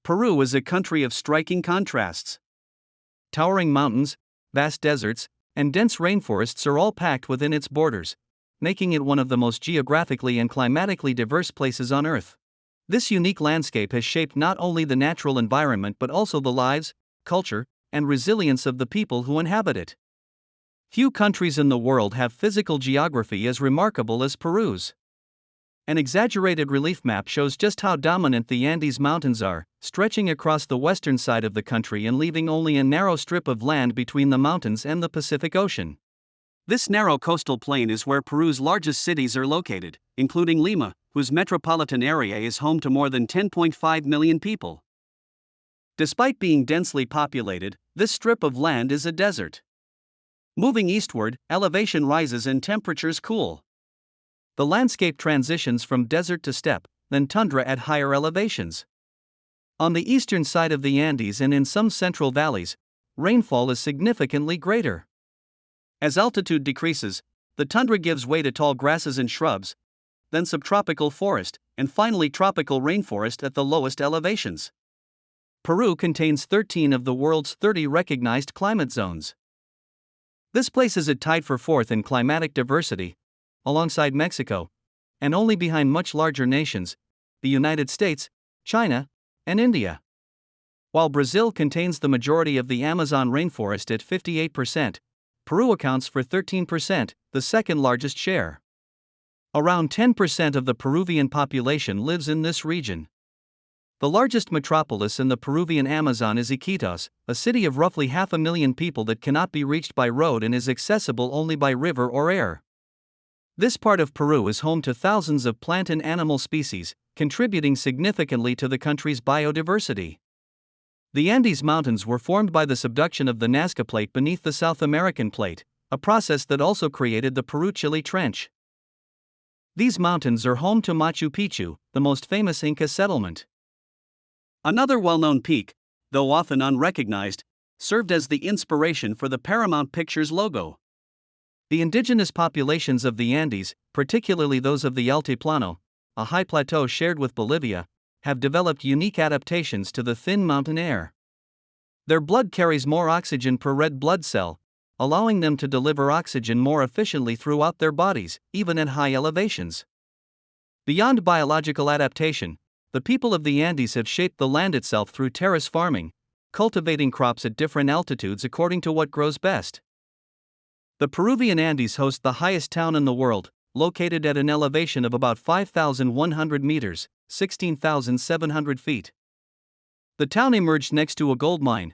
Peru is a country of striking contrasts. Towering mountains, vast deserts, and dense rainforests are all packed within its borders, making it one of the most geographically and climatically diverse places on Earth. This unique landscape has shaped not only the natural environment but also the lives, culture, and resilience of the people who inhabit it. Few countries in the world have physical geography as remarkable as Peru's. An exaggerated relief map shows just how dominant the Andes Mountains are, stretching across the western side of the country and leaving only a narrow strip of land between the mountains and the Pacific Ocean. This narrow coastal plain is where Peru's largest cities are located, including Lima, whose metropolitan area is home to more than 10.5 million people. Despite being densely populated, this strip of land is a desert. Moving eastward, elevation rises and temperatures cool. The landscape transitions from desert to steppe, then tundra at higher elevations. On the eastern side of the Andes and in some central valleys, rainfall is significantly greater. As altitude decreases, the tundra gives way to tall grasses and shrubs, then subtropical forest, and finally tropical rainforest at the lowest elevations. Peru contains 13 of the world's 30 recognized climate zones. This places it tied for fourth in climatic diversity, alongside Mexico, and only behind much larger nations, the United States, China, and India. While Brazil contains the majority of the Amazon rainforest at 58%, Peru accounts for 13%, the second largest share. Around 10% of the Peruvian population lives in this region. The largest metropolis in the Peruvian Amazon is Iquitos, a city of roughly 500,000 people that cannot be reached by road and is accessible only by river or air. This part of Peru is home to thousands of plant and animal species, contributing significantly to the country's biodiversity. The Andes Mountains were formed by the subduction of the Nazca Plate beneath the South American Plate, a process that also created the Peru-Chile Trench. These mountains are home to Machu Picchu, the most famous Inca settlement. Another well-known peak, though often unrecognized, served as the inspiration for the Paramount Pictures logo. The indigenous populations of the Andes, particularly those of the Altiplano, a high plateau shared with Bolivia, have developed unique adaptations to the thin mountain air. Their blood carries more oxygen per red blood cell, allowing them to deliver oxygen more efficiently throughout their bodies, even at high elevations. Beyond biological adaptation, the people of the Andes have shaped the land itself through terrace farming, cultivating crops at different altitudes according to what grows best. The Peruvian Andes host the highest town in the world, located at an elevation of about 5,100 meters, 16,700 feet. The town emerged next to a gold mine,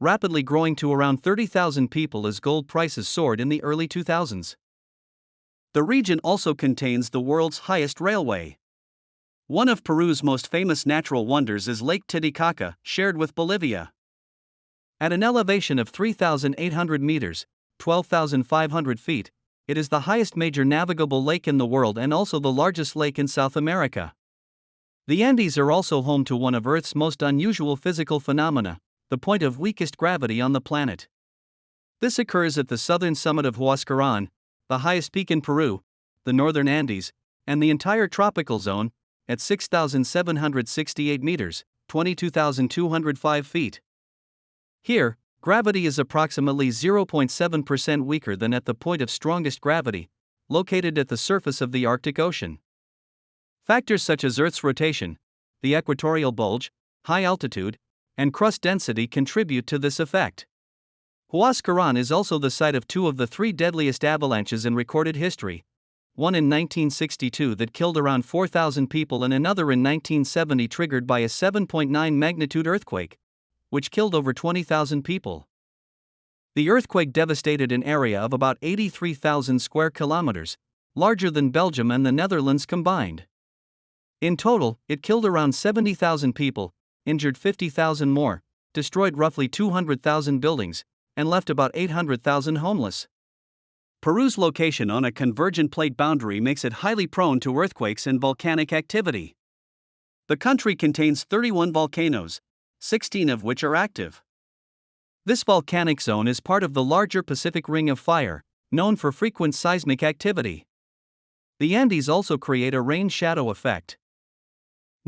rapidly growing to around 30,000 people as gold prices soared in the early 2000s. The region also contains the world's highest railway. One of Peru's most famous natural wonders is Lake Titicaca, shared with Bolivia. At an elevation of 3,800 meters, 12,500 feet, it is the highest major navigable lake in the world and also the largest lake in South America. The Andes are also home to one of Earth's most unusual physical phenomena, the point of weakest gravity on the planet. This occurs at the southern summit of Huascarán, the highest peak in Peru, the northern Andes, and the entire tropical zone, at 6,768 meters, 22,205 feet. Here, gravity is approximately 0.7% weaker than at the point of strongest gravity, located at the surface of the Arctic Ocean. Factors such as Earth's rotation, the equatorial bulge, high altitude, and crust density contribute to this effect. Huascarán is also the site of two of the three deadliest avalanches in recorded history, one in 1962 that killed around 4,000 people and another in 1970 triggered by a 7.9 magnitude earthquake, which killed over 20,000 people. The earthquake devastated an area of about 83,000 square kilometers, larger than Belgium and the Netherlands combined. In total, it killed around 70,000 people, injured 50,000 more, destroyed roughly 200,000 buildings, and left about 800,000 homeless. Peru's location on a convergent plate boundary makes it highly prone to earthquakes and volcanic activity. The country contains 31 volcanoes, 16 of which are active. This volcanic zone is part of the larger Pacific Ring of Fire, known for frequent seismic activity. The Andes also create a rain shadow effect.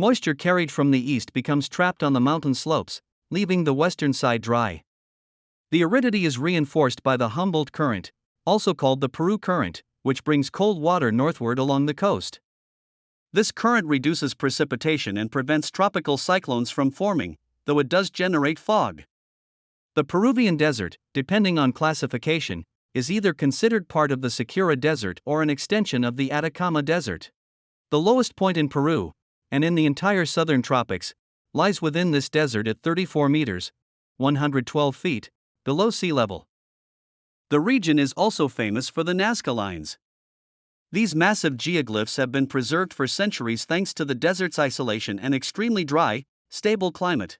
Moisture carried from the east becomes trapped on the mountain slopes, leaving the western side dry. The aridity is reinforced by the Humboldt Current, also called the Peru Current, which brings cold water northward along the coast. This current reduces precipitation and prevents tropical cyclones from forming, though it does generate fog. The Peruvian desert, depending on classification, is either considered part of the Secura Desert or an extension of the Atacama Desert. The lowest point in Peru, and in the entire southern tropics, lies within this desert at 34 meters, 112 feet, below sea level. The region is also famous for the Nazca Lines. These massive geoglyphs have been preserved for centuries thanks to the desert's isolation and extremely dry, stable climate.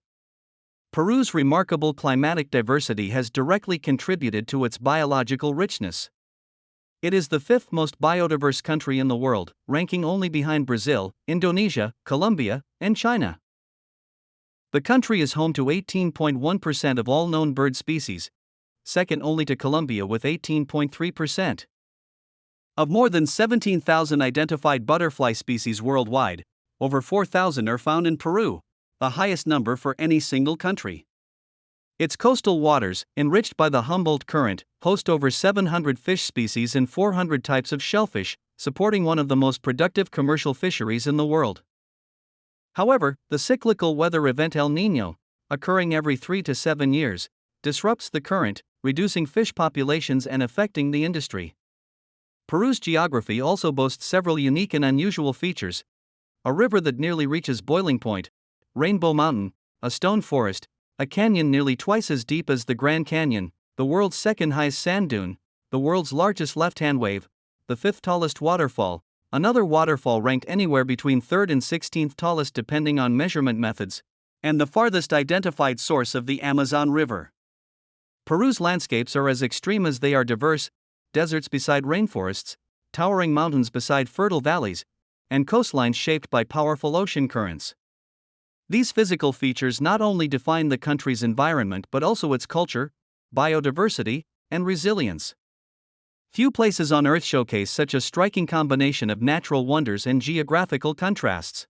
Peru's remarkable climatic diversity has directly contributed to its biological richness. It is the fifth most biodiverse country in the world, ranking only behind Brazil, Indonesia, Colombia, and China. The country is home to 18.1% of all known bird species, second only to Colombia with 18.3%. Of more than 17,000 identified butterfly species worldwide, over 4,000 are found in Peru, the highest number for any single country. Its coastal waters, enriched by the Humboldt Current, host over 700 fish species and 400 types of shellfish, supporting one of the most productive commercial fisheries in the world. However, the cyclical weather event El Niño, occurring every 3 to 7 years, disrupts the current, reducing fish populations and affecting the industry. Peru's geography also boasts several unique and unusual features: a river that nearly reaches boiling point, Rainbow Mountain, a stone forest, a canyon nearly twice as deep as the Grand Canyon, the world's second highest sand dune, the world's largest left-hand wave, the fifth tallest waterfall, another waterfall ranked anywhere between 3rd and 16th tallest depending on measurement methods, and the farthest identified source of the Amazon River. Peru's landscapes are as extreme as they are diverse: deserts beside rainforests, towering mountains beside fertile valleys, and coastlines shaped by powerful ocean currents. These physical features not only define the country's environment but also its culture, biodiversity, and resilience. Few places on Earth showcase such a striking combination of natural wonders and geographical contrasts.